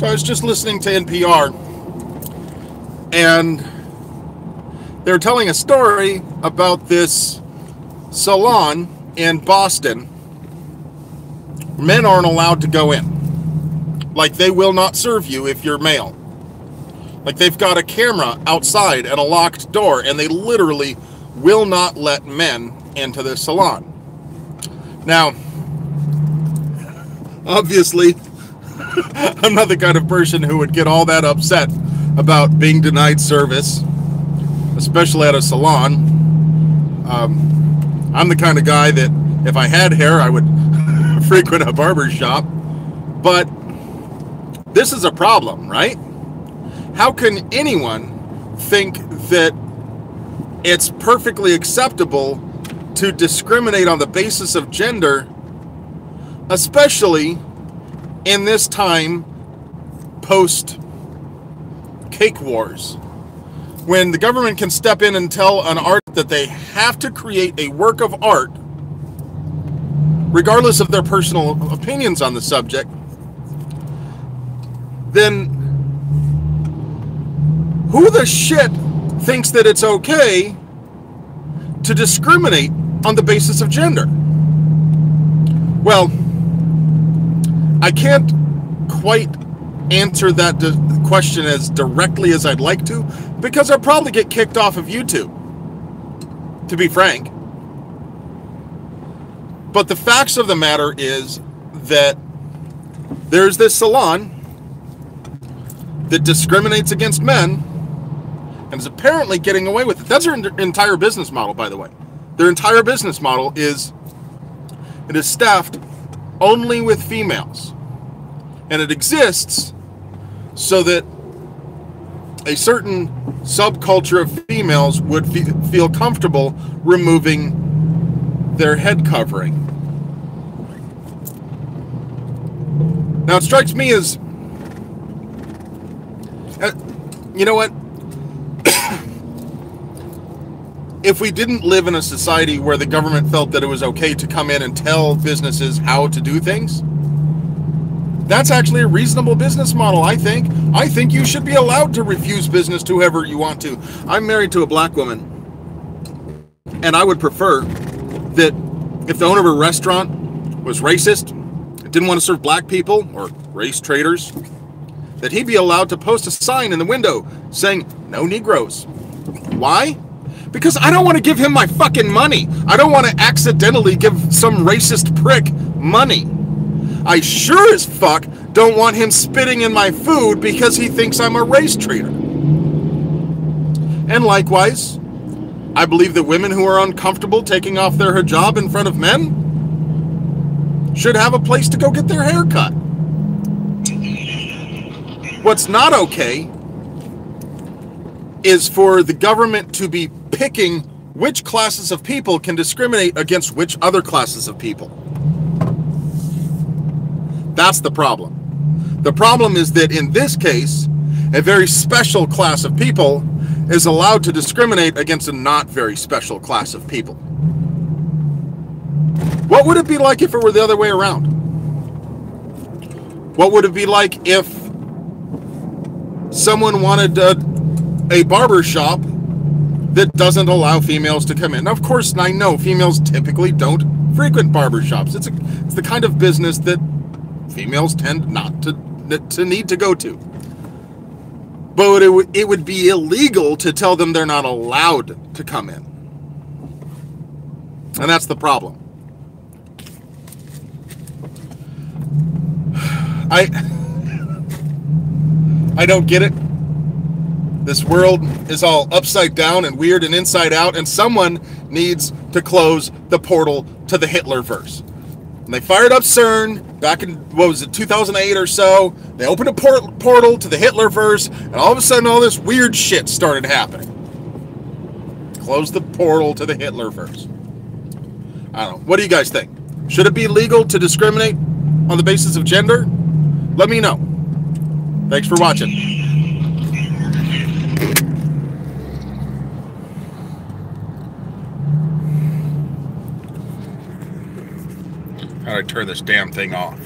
So I was just listening to NPR, and they were telling a story about this salon in Boston. Men aren't allowed to go in. Like, they will not serve you if you're male. Like, they've got a camera outside and a locked door, and they literally will not let men into this salon. Now, obviously, I'm not the kind of person who would get all that upset about being denied service, especially at a salon. I'm the kind of guy that if I had hair, I would frequent a barber shop. But this is a problem, right? How can anyone think that it's perfectly acceptable to discriminate on the basis of gender, especially in this time post cake wars, when the government can step in and tell an art that they have to create a work of art regardless of their personal opinions on the subject? Then who the shit thinks that it's okay to discriminate on the basis of gender? Well, I can't quite answer that question as directly as I'd like to, because I'd probably get kicked off of YouTube, to be frank. But the facts of the matter is that there's this salon that discriminates against men and is apparently getting away with it. That's their entire business model, by the way. Their entire business model is, it is staffed only with females. And it exists so that a certain subculture of females would feel comfortable removing their head covering. Now, it strikes me as, you know what? If we didn't live in a society where the government felt that it was okay to come in and tell businesses how to do things, that's actually a reasonable business model, I think. I think you should be allowed to refuse business to whoever you want to. I'm married to a black woman, and I would prefer that if the owner of a restaurant was racist, didn't want to serve black people or race traders, that he be allowed to post a sign in the window saying, "No Negroes." Why? Because I don't want to give him my fucking money. I don't want to accidentally give some racist prick money. I sure as fuck don't want him spitting in my food because he thinks I'm a race traitor. And likewise, I believe that women who are uncomfortable taking off their hijab in front of men should have a place to go get their hair cut. What's not okay is for the government to be picking which classes of people can discriminate against which other classes of people. That's the problem. The problem is that in this case, a very special class of people is allowed to discriminate against a not very special class of people. What would it be like if it were the other way around? What would it be like if someone wanted a barber shop that doesn't allow females to come in? Now, of course, I know females typically don't frequent barber shops. It's the kind of business that females tend not to need to go to. But it would be illegal to tell them they're not allowed to come in. And that's the problem. I don't get it. This world is all upside down and weird and inside out, and someone needs to close the portal to the Hitlerverse. And they fired up CERN back in, what was it, 2008 or so. They opened a portal to the Hitlerverse, and all of a sudden all this weird shit started happening. Close the portal to the Hitlerverse. I don't know. What do you guys think? Should it be legal to discriminate on the basis of gender? Let me know. Thanks for watching. How do I turn this damn thing off?